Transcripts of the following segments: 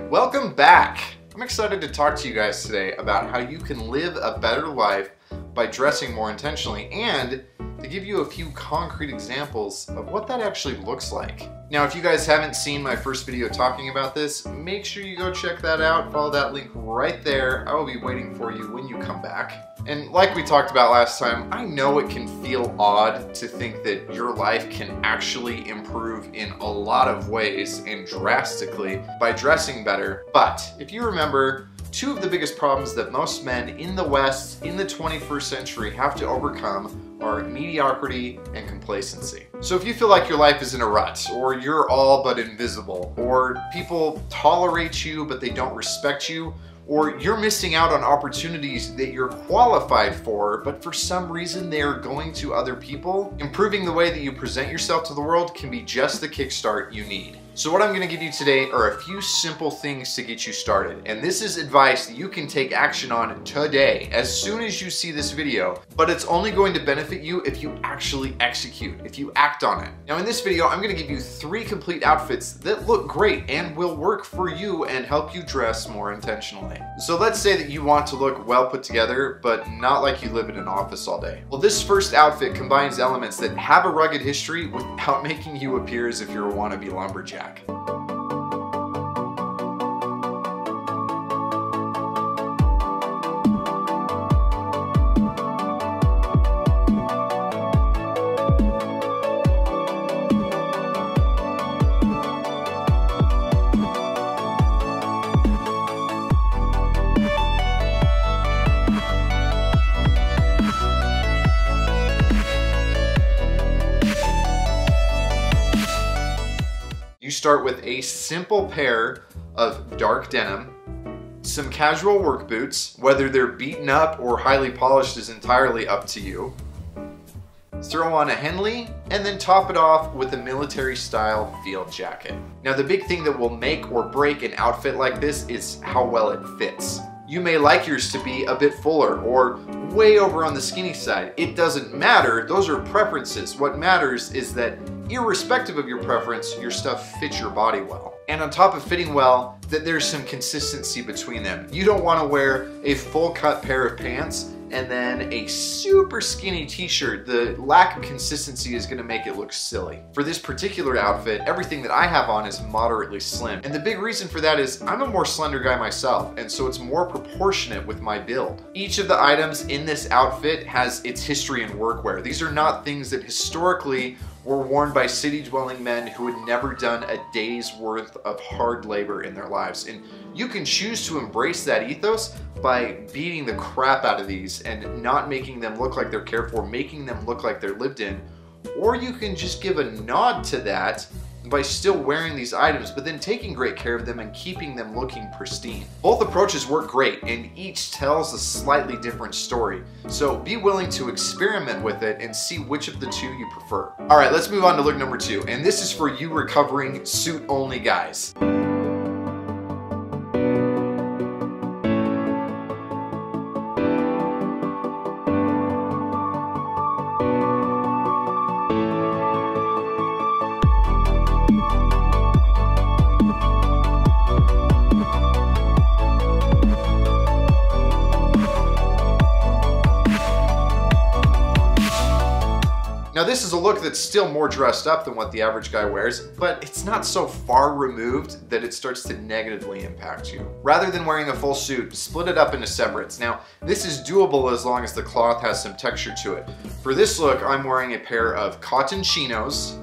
Welcome back! I'm excited to talk to you guys today about how you can live a better life by dressing more intentionally and to give you a few concrete examples of what that actually looks like. Now, if you guys haven't seen my first video talking about this, make sure you go check that out. Follow that link right there. I will be waiting for you when you come back. And like we talked about last time, I know it can feel odd to think that your life can actually improve in a lot of ways and drastically by dressing better. But if you remember, two of the biggest problems that most men in the West in the 21st century have to overcome are mediocrity and complacency. So if you feel like your life is in a rut, or you're all but invisible, or people tolerate you but they don't respect you, or you're missing out on opportunities that you're qualified for, but for some reason they are going to other people, improving the way that you present yourself to the world can be just the kickstart you need. So what I'm going to give you today are a few simple things to get you started. And this is advice that you can take action on today, as soon as you see this video. But it's only going to benefit you if you actually execute, if you act on it. Now in this video, I'm going to give you 3 complete outfits that look great and will work for you and help you dress more intentionally. So let's say that you want to look well put together, but not like you live in an office all day. Well, this first outfit combines elements that have a rugged history without making you appear as if you're a wannabe lumberjack. You start with a simple pair of dark denim, some casual work boots, whether they're beaten up or highly polished is entirely up to you. Throw on a Henley, and then top it off with a military style field jacket. Now the big thing that will make or break an outfit like this is how well it fits. You may like yours to be a bit fuller or way over on the skinny side. It doesn't matter, those are preferences. What matters is that irrespective of your preference, your stuff fits your body well. And on top of fitting well, that there's some consistency between them. You don't want to wear a full cut pair of pants and then a super skinny t-shirt. The lack of consistency is going to make it look silly. For this particular outfit, everything that I have on is moderately slim. And the big reason for that is I'm a more slender guy myself, and so it's more proportionate with my build. Each of the items in this outfit has its history in workwear. These are not things that historically were worn by city-dwelling men who had never done a day's worth of hard labor in their lives. And you can choose to embrace that ethos by beating the crap out of these and not making them look like they're cared for, making them look like they're lived in. Or you can just give a nod to that by still wearing these items, but then taking great care of them and keeping them looking pristine. Both approaches work great, and each tells a slightly different story. So be willing to experiment with it and see which of the two you prefer. All right, let's move on to look number 2, and this is for you recovering suit-only guys. Now this is a look that's still more dressed up than what the average guy wears, but it's not so far removed that it starts to negatively impact you. Rather than wearing a full suit, split it up into separates. Now this is doable as long as the cloth has some texture to it. For this look, I'm wearing a pair of cotton chinos,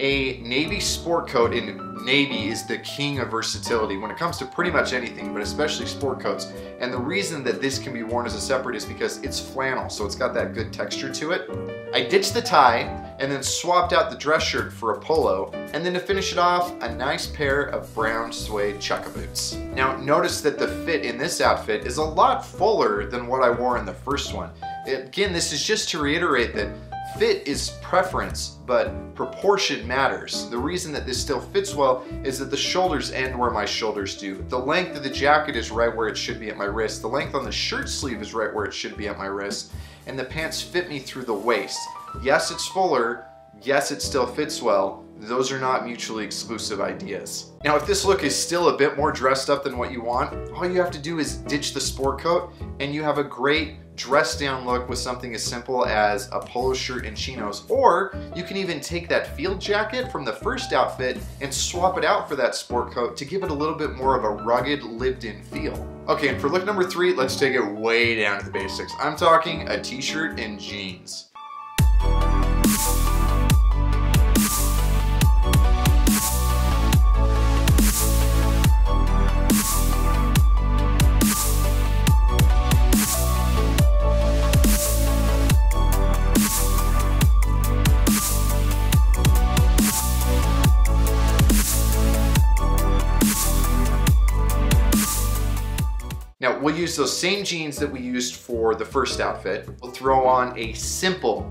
a navy sport coat, and navy is the king of versatility when it comes to pretty much anything, but especially sport coats. And the reason that this can be worn as a separate is because it's flannel, so it's got that good texture to it. I ditched the tie and then swapped out the dress shirt for a polo, and then to finish it off, a nice pair of brown suede chukka boots. Now notice that the fit in this outfit is a lot fuller than what I wore in the first one. Again, this is just to reiterate that fit is preference, but proportion matters. The reason that this still fits well is that the shoulders end where my shoulders do. The length of the jacket is right where it should be at my wrist. The length on the shirt sleeve is right where it should be at my wrist. And the pants fit me through the waist. Yes, it's fuller. Yes, it still fits well. those are not mutually exclusive ideas. Now, if this look is still a bit more dressed up than what you want, all you have to do is ditch the sport coat and you have a great dress down look with something as simple as a polo shirt and chinos. Or you can even take that field jacket from the first outfit and swap it out for that sport coat to give it a little bit more of a rugged, lived-in feel. Okay, and for look number 3, let's take it way down to the basics. I'm talking a t-shirt and jeans. Now, we'll use those same jeans that we used for the first outfit. We'll throw on a simple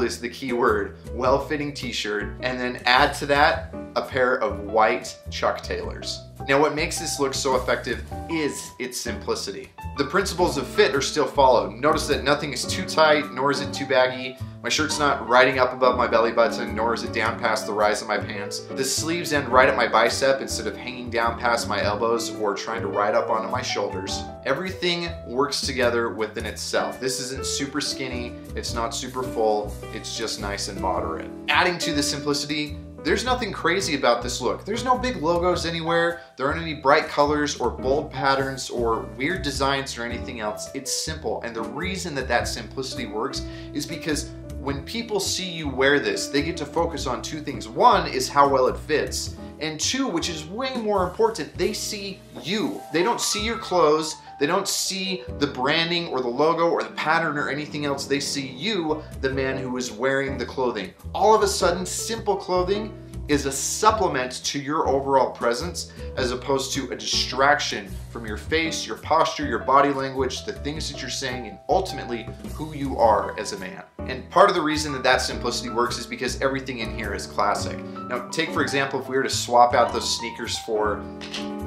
is the key word, well-fitting t-shirt, and then add to that a pair of white Chuck Taylors. Now, what makes this look so effective is its simplicity. The principles of fit are still followed. Notice that nothing is too tight, nor is it too baggy. My shirt's not riding up above my belly button, nor is it down past the rise of my pants. The sleeves end right at my bicep instead of hanging down past my elbows or trying to ride up onto my shoulders. Everything works together within itself. This isn't super skinny, it's not super full, it's just nice and moderate. Adding to the simplicity, there's nothing crazy about this look. There's no big logos anywhere. There aren't any bright colors or bold patterns or weird designs or anything else. It's simple. And the reason that that simplicity works is because when people see you wear this, they get to focus on 2 things. 1 is how well it fits. And 2, which is way more important, they see you. They don't see your clothes. They don't see the branding or the logo or the pattern or anything else. They see you, the man who is wearing the clothing. All of a sudden, simple clothing is a supplement to your overall presence as opposed to a distraction from your face, your posture, your body language, the things that you're saying, and ultimately who you are as a man. And part of the reason that that simplicity works is because everything in here is classic. Now, take for example, if we were to swap out those sneakers for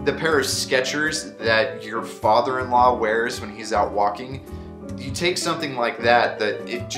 the pair of Skechers that your father-in-law wears when he's out walking, you take something like that it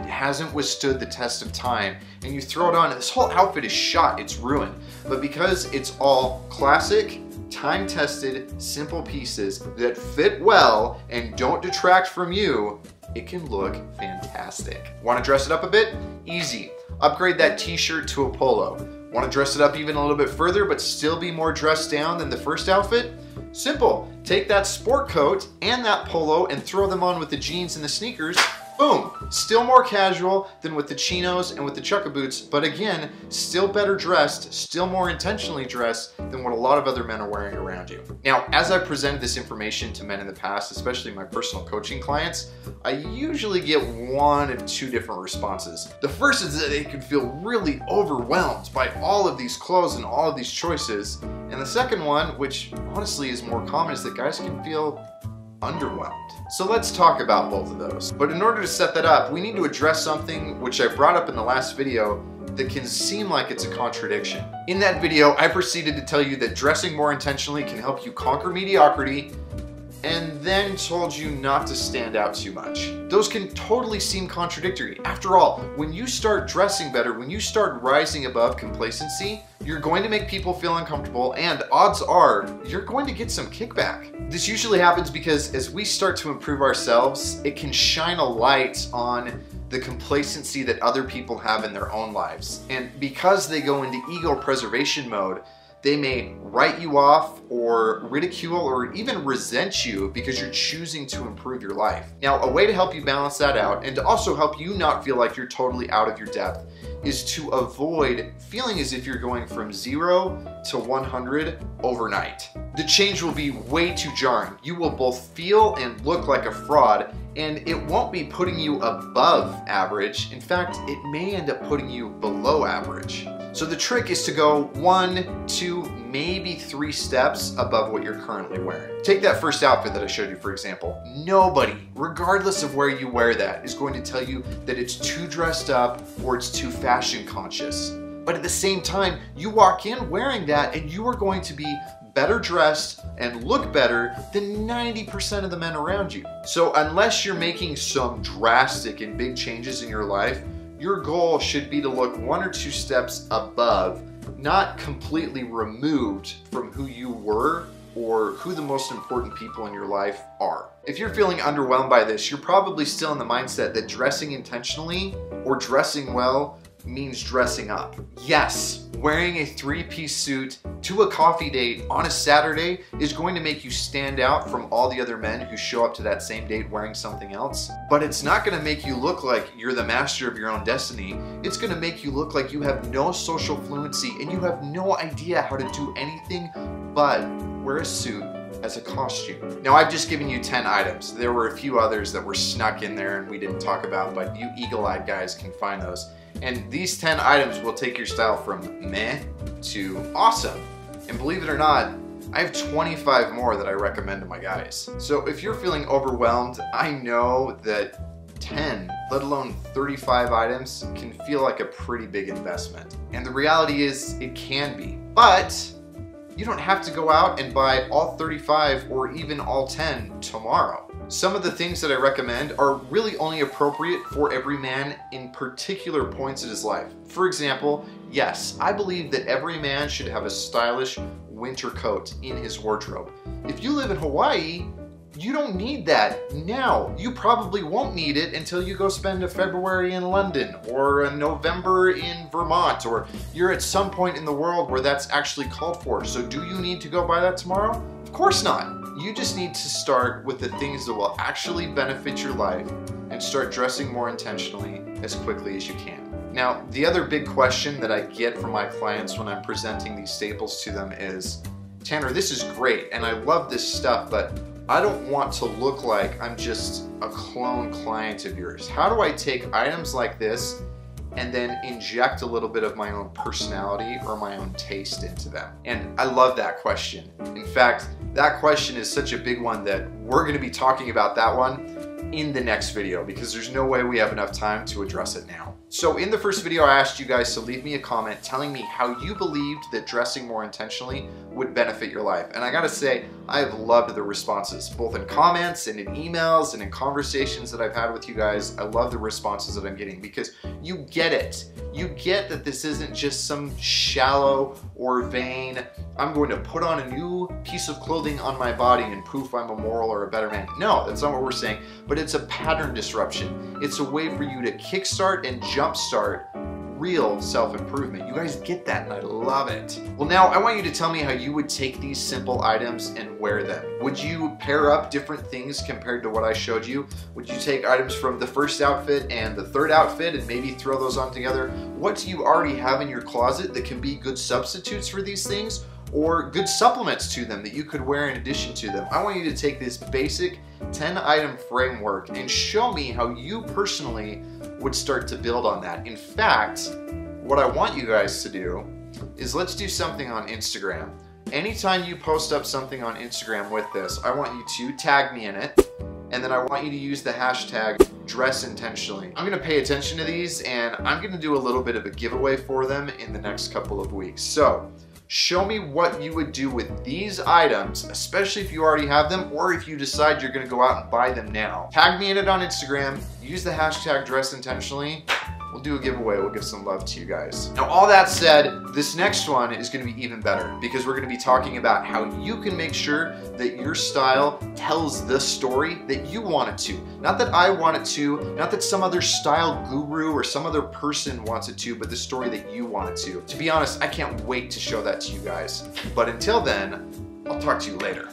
hasn't withstood the test of time, and you throw it on, and this whole outfit is shot, it's ruined. But because it's all classic, time-tested, simple pieces that fit well and don't detract from you, it can look fantastic. Want to dress it up a bit? Easy. Upgrade that t-shirt to a polo. Want to dress it up even a little bit further but still be more dressed down than the first outfit? Simple. Take that sport coat and that polo and throw them on with the jeans and the sneakers. Boom! Still more casual than with the chinos and with the chukka boots, but again, still better dressed, still more intentionally dressed than what a lot of other men are wearing around you. Now, as I've presented this information to men in the past, especially my personal coaching clients, I usually get 1 of 2 different responses. The first is that they can feel really overwhelmed by all of these clothes and all of these choices. And the second one, which honestly is more common, is that guys can feel underwhelmed. So let's talk about both of those. But in order to set that up, we need to address something which I brought up in the last video that can seem like it's a contradiction. In that video, I proceeded to tell you that dressing more intentionally can help you conquer mediocrity, and then told you not to stand out too much. Those can totally seem contradictory. After all, when you start dressing better, when you start rising above complacency, you're going to make people feel uncomfortable, and odds are you're going to get some kickback. This usually happens because as we start to improve ourselves, it can shine a light on the complacency that other people have in their own lives. And because they go into ego preservation mode, they may write you off or ridicule or even resent you because you're choosing to improve your life. Now, a way to help you balance that out and to also help you not feel like you're totally out of your depth is to avoid feeling as if you're going from 0 to 100 overnight. The change will be way too jarring. You will both feel and look like a fraud, and it won't be putting you above average. In fact, it may end up putting you below average. So the trick is to go 1, 2, maybe 3 steps above what you're currently wearing. Take that first outfit that I showed you, for example. Nobody, regardless of where you wear that, is going to tell you that it's too dressed up or it's too fashion conscious. But at the same time, you walk in wearing that and you are going to be better dressed and look better than 90% of the men around you. So unless you're making some drastic and big changes in your life, Your goal should be to look 1 or 2 steps above, not completely removed from who you were or who the most important people in your life are. If you're feeling underwhelmed by this, you're probably still in the mindset that dressing intentionally or dressing well means dressing up. Yes, wearing a 3-piece suit to a coffee date on a Saturday is going to make you stand out from all the other men who show up to that same date wearing something else, but it's not going to make you look like you're the master of your own destiny. It's going to make you look like you have no social fluency and you have no idea how to do anything but wear a suit as a costume. Now, I've just given you 10 items. There were a few others that were snuck in there and we didn't talk about, but you eagle-eyed guys can find those. And these 10 items will take your style from meh to awesome. And believe it or not, I have 25 more that I recommend to my guys. So if you're feeling overwhelmed, I know that 10, let alone 35 items can feel like a pretty big investment. And the reality is it can be, but you don't have to go out and buy all 35 or even all 10 tomorrow. Some of the things that I recommend are really only appropriate for every man in particular points in his life. For example, yes, I believe that every man should have a stylish winter coat in his wardrobe. If you live in Hawaii, you don't need that now. You probably won't need it until you go spend a February in London or a November in Vermont, or you're at some point in the world where that's actually called for. So do you need to go buy that tomorrow? Of course not. You just need to start with the things that will actually benefit your life and start dressing more intentionally as quickly as you can. Now, the other big question that I get from my clients when I'm presenting these staples to them is, Tanner, this is great and I love this stuff, but I don't want to look like I'm just a clone client of yours. How do I take items like this and then inject a little bit of my own personality or my own taste into them? And I love that question. In fact, that question is such a big one that we're going to be talking about that one in the next video because there's no way we have enough time to address it now. So in the first video, I asked you guys to leave me a comment telling me how you believed that dressing more intentionally would benefit your life. And I gotta say, I have loved the responses, both in comments and in emails and in conversations that I've had with you guys. I love the responses that I'm getting because you get it. You get that this isn't just some shallow or vain, I'm going to put on a new piece of clothing on my body and prove I'm a moral or a better man. No, that's not what we're saying, but it's a pattern disruption. It's a way for you to kickstart and jumpstart real self-improvement. You guys get that and I love it. Well, now I want you to tell me how you would take these simple items and wear them. Would you pair up different things compared to what I showed you? Would you take items from the first outfit and the third outfit and maybe throw those on together? What do you already have in your closet that can be good substitutes for these things or good supplements to them that you could wear in addition to them? I want you to take this basic 10-item framework and show me how you personally would start to build on that. In fact, what I want you guys to do is let's do something on Instagram. Anytime you post up something on Instagram with this, I want you to tag me in it, and then I want you to use the hashtag #DressIntentionally. I'm gonna pay attention to these and I'm gonna do a little bit of a giveaway for them in the next couple of weeks. So, show me what you would do with these items, especially if you already have them or if you decide you're gonna go out and buy them now. Tag me in it on Instagram, use the hashtag #DressIntentionally. We'll do a giveaway, we'll give some love to you guys. Now, all that said, this next one is gonna be even better because we're gonna be talking about how you can make sure that your style tells the story that you want it to. Not that I want it to, not that some other style guru or some other person wants it to, but the story that you want it to. To be honest, I can't wait to show that to you guys. But until then, I'll talk to you later.